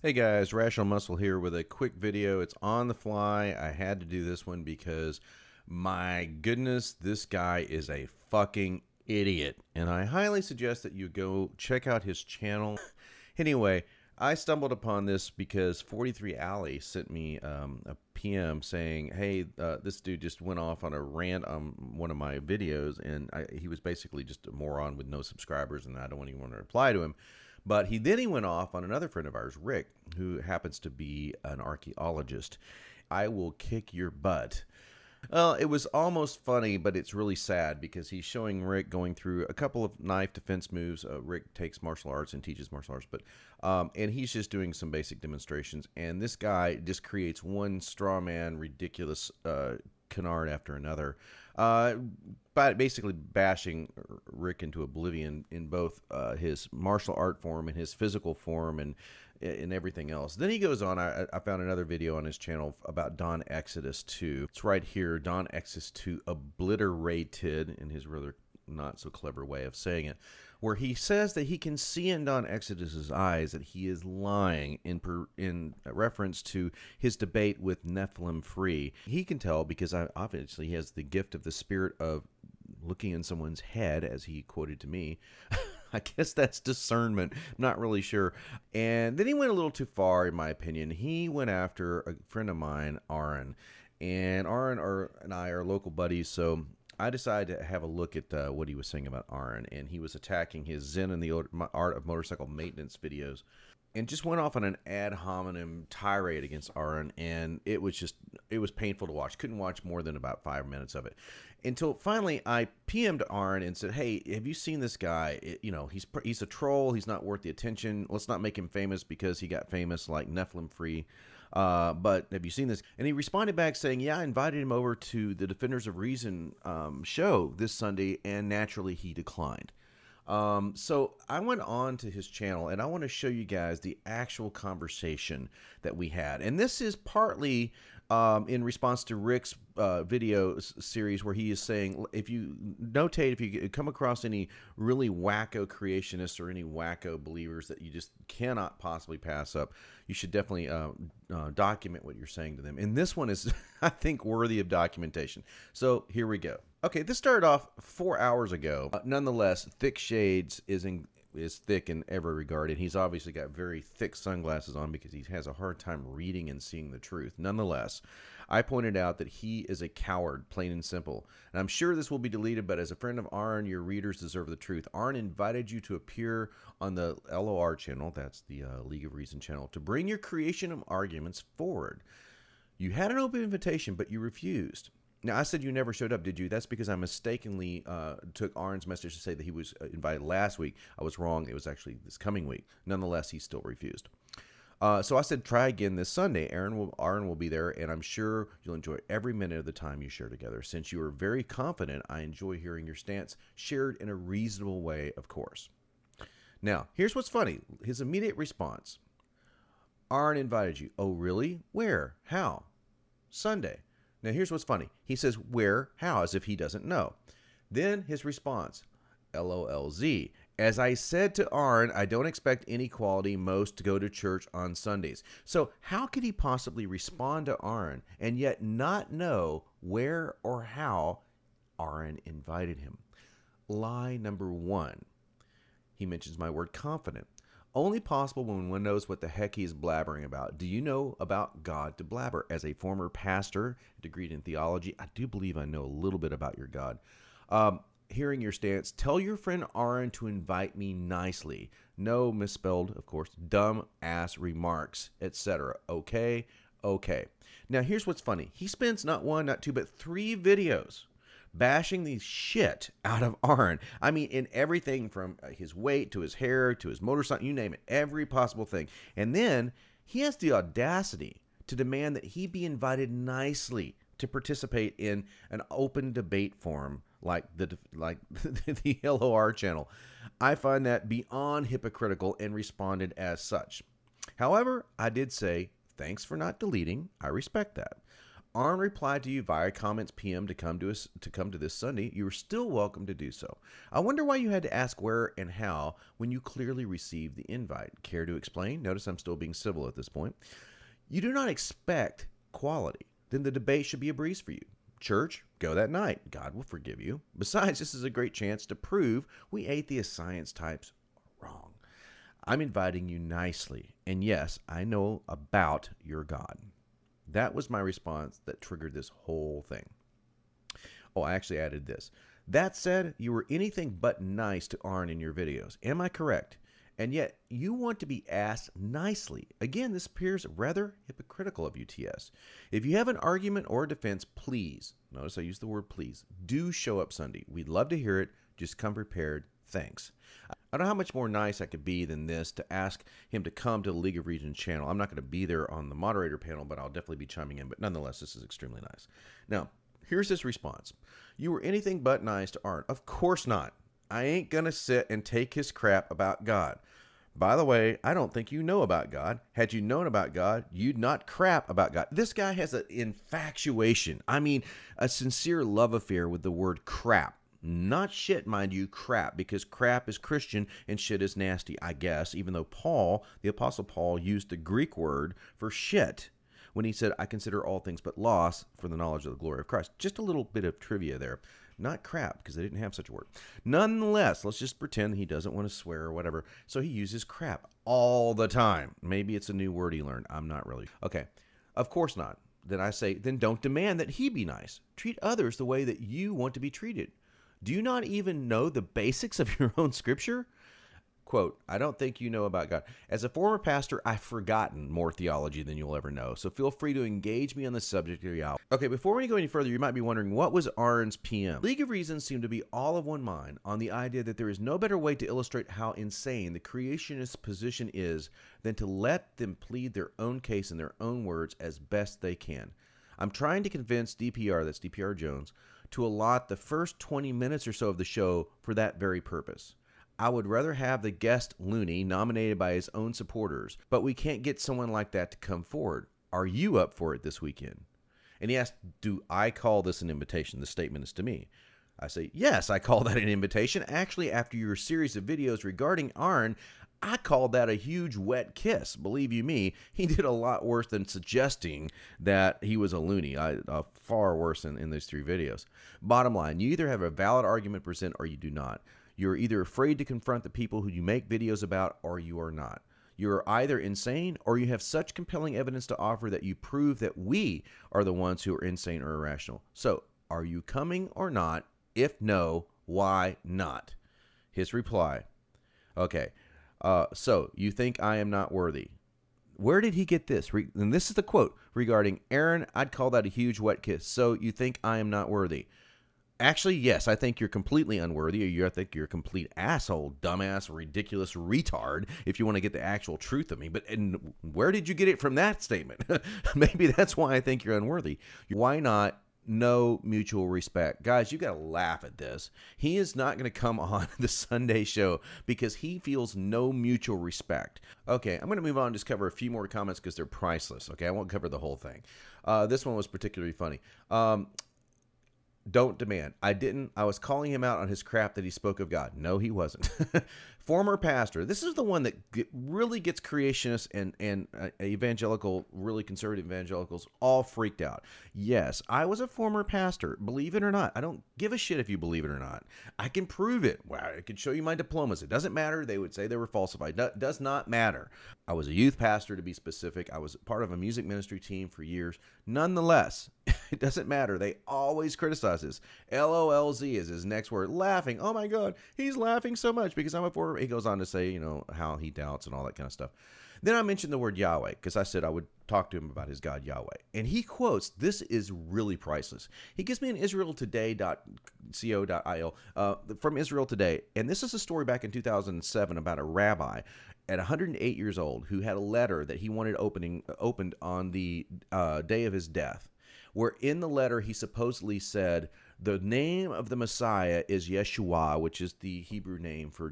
Hey guys, Rational Muscle here with a quick video. It's on the fly. I had to do this one because my goodness, this guy is a fucking idiot. And I highly suggest that you go check out his channel. Anyway, I stumbled upon this because 43 Alley sent me a PM saying, hey, this dude just went off on a rant on one of my videos, and he was basically just a moron with no subscribers, and I don't even want to reply to him. But he went off on another friend of ours, Rick, who happens to be an archaeologist. I will kick your butt. Well, it was almost funny, but it's really sad because he's showing Rick going through a couple of knife defense moves. Rick takes martial arts and teaches martial arts, but and he's just doing some basic demonstrations. And this guy just creates one straw man, ridiculous canard after another, but basically bashing Rick into oblivion in both his martial art form and his physical form and everything else. Then he goes on. I found another video on his channel about Don Exodus 2. It's right here, Don Exodus 2 obliterated, in his rather not so clever way of saying it, where he says that he can see in Don Exodus's eyes that he is lying in reference to his debate with Nephilim Free. He can tell because obviously he has the gift of the spirit of looking in someone's head, as he quoted to me. I guess that's discernment. I'm not really sure. And then he went a little too far, in my opinion. He went after a friend of mine, Aaron. And Aaron and I are local buddies, so I decided to have a look at what he was saying about Aaron. And he was attacking his Zen and the Art of Motorcycle Maintenance videos, and just went off on an ad hominem tirade against Aaron, and it was painful to watch. Couldn't watch more than about 5 minutes of it, until finally I PM'd Aaron and said, hey, have you seen this guy? He's a troll. He's not worth the attention. Let's not make him famous because he got famous like Nephilim Free. But have you seen this? And he responded back saying, yeah, I invited him over to the Defenders of Reason show this Sunday, and naturally he declined. So I went on to his channel, and I want to show you guys the actual conversation that we had. And this is partly in response to Rick's video series, where he is saying, if you come across any really wacko creationists or any wacko believers that you just cannot possibly pass up, you should definitely document what you're saying to them. And this one is, I think, worthy of documentation. So here we go. Okay, this started off 4 hours ago. Nonetheless, ThickShades is thick in every regard, and he's obviously got very thick sunglasses on because he has a hard time reading and seeing the truth. Nonetheless, I pointed out that he is a coward, plain and simple. And I'm sure this will be deleted, but as a friend of Aaron, your readers deserve the truth. Aaron invited you to appear on the LOR channel, that's the League of Reason channel, to bring your creation of arguments forward. You had an open invitation, but you refused. Now, I said you never showed up, did you? That's because I mistakenly took Aaron's message to say that he was invited last week. I was wrong. It was actually this coming week. Nonetheless, he still refused. So I said, try again this Sunday. Aaron will be there, and I'm sure you'll enjoy every minute of the time you share together. Since you are very confident, I enjoy hearing your stance, shared in a reasonable way, of course. Now, here's what's funny. His immediate response. Aaron invited you. Oh, really? Where? How? Sunday. Now, here's what's funny. He says, where, how, as if he doesn't know. Then his response, LOLZ. As I said to Aaron, I don't expect inequality most to go to church on Sundays. So how could he possibly respond to Aaron and yet not know where or how Aaron invited him? Lie number one. He mentions my word confident. Only possible when one knows what the heck he is blabbering about. Do you know about God to blabber? As a former pastor, degreed in theology, I do believe I know a little bit about your God. Hearing your stance, tell your friend Aaron to invite me nicely. No misspelled, of course, dumb ass remarks, etc. Okay? Okay. Now, here's what's funny. He spends not one, not two, but 3 videos bashing the shit out of Aaron. I mean, in everything from his weight to his hair to his motorcycle, you name it, every possible thing. And then he has the audacity to demand that he be invited nicely to participate in an open debate forum like the LOR channel. I find that beyond hypocritical and responded as such. However, I did say, thanks for not deleting. I respect that. Arn replied to you via comments PM to come to this Sunday, you are still welcome to do so. I wonder why you had to ask where and how when you clearly received the invite. Care to explain? Notice I'm still being civil at this point. You do not expect quality. Then the debate should be a breeze for you. Church, go that night. God will forgive you. Besides, this is a great chance to prove we atheist science types are wrong. I'm inviting you nicely. And yes, I know about your God. That was my response that triggered this whole thing. Oh, I actually added this. That said, you were anything but nice to Arn in your videos. Am I correct? And yet, you want to be asked nicely. Again, this appears rather hypocritical of you, TS. If you have an argument or a defense, please, notice I use the word please, do show up Sunday. We'd love to hear it. Just come prepared. Thanks. I don't know how much more nice I could be than this to ask him to come to the League of Regions channel. I'm not going to be there on the moderator panel, but I'll definitely be chiming in. But nonetheless, this is extremely nice. Now, here's his response. You were anything but nice to Arn. Of course not. I ain't going to sit and take his crap about God. By the way, I don't think you know about God. Had you known about God, you'd not crap about God. This guy has an infatuation. I mean, a sincere love affair with the word crap. Not shit, mind you, crap, because crap is Christian and shit is nasty, I guess, even though Paul, the Apostle Paul, used the Greek word for shit when he said, I consider all things but loss for the knowledge of the glory of Christ. Just a little bit of trivia there. Not crap, because they didn't have such a word. Nonetheless, let's just pretend he doesn't want to swear or whatever, so he uses crap all the time. Maybe it's a new word he learned. I'm not really. Okay, of course not. Then I say, then don't demand that he be nice. Treat others the way that you want to be treated. Do you not even know the basics of your own scripture? Quote, I don't think you know about God. As a former pastor, I've forgotten more theology than you'll ever know, so feel free to engage me on the subject of your. Okay, before we go any further, you might be wondering, what was Arn's PM? League of Reasons seem to be all of one mind on the idea that there is no better way to illustrate how insane the creationist position is than to let them plead their own case in their own words as best they can. I'm trying to convince DPR, that's DPR Jones, to allot the first 20 minutes or so of the show for that very purpose. I would rather have the guest loony nominated by his own supporters, but we can't get someone like that to come forward. Are you up for it this weekend? And he asked, do I call this an invitation? The statement is to me. I say, yes, I call that an invitation. Actually, after your series of videos regarding Arn, I called that a huge wet kiss. Believe you me, he did a lot worse than suggesting that he was a loony. Far worse in those 3 videos. Bottom line, you either have a valid argument to present or you do not. You're either afraid to confront the people who you make videos about or you are not. You're either insane or you have such compelling evidence to offer that you prove that we are the ones who are insane or irrational. So, are you coming or not? If no, why not? His reply. Okay. So, you think I am not worthy. Where did he get this? And this is the quote regarding Aaron, I'd call that a huge wet kiss. So, you think I am not worthy. Actually, yes, I think you're completely unworthy. I think you're a complete asshole, dumbass, ridiculous retard, if you want to get the actual truth of me. But and where did you get it from that statement? Maybe that's why I think you're unworthy. Why not? No mutual respect. Guys, you got to laugh at this. He is not going to come on the Sunday show because he feels no mutual respect. Okay, I'm going to move on and just cover a few more comments because they're priceless. Okay, I won't cover the whole thing. This one was particularly funny. Don't demand. I was calling him out on his crap that he spoke of God. No, he wasn't. Former pastor. This is the one that really gets creationists and evangelical, really conservative evangelicals all freaked out. Yes, I was a former pastor. Believe it or not. I don't give a shit if you believe it or not. I can prove it. Well, I can show you my diplomas. It doesn't matter. They would say they were falsified. Does not matter. I was a youth pastor, to be specific. I was part of a music ministry team for years. Nonetheless, it doesn't matter. They always criticize this. LOLZ is his next word. Laughing. Oh my God, he's laughing so much because I'm a former. He goes on to say, you know, how he doubts and all that kind of stuff. Then I mentioned the word Yahweh because I said I would talk to him about his God Yahweh. And he quotes, this is really priceless. He gives me an israeltoday.co.il from Israel Today. And this is a story back in 2007 about a rabbi at 108 years old who had a letter that he wanted opened on the day of his death, where in the letter he supposedly said, the name of the Messiah is Yeshua, which is the Hebrew name for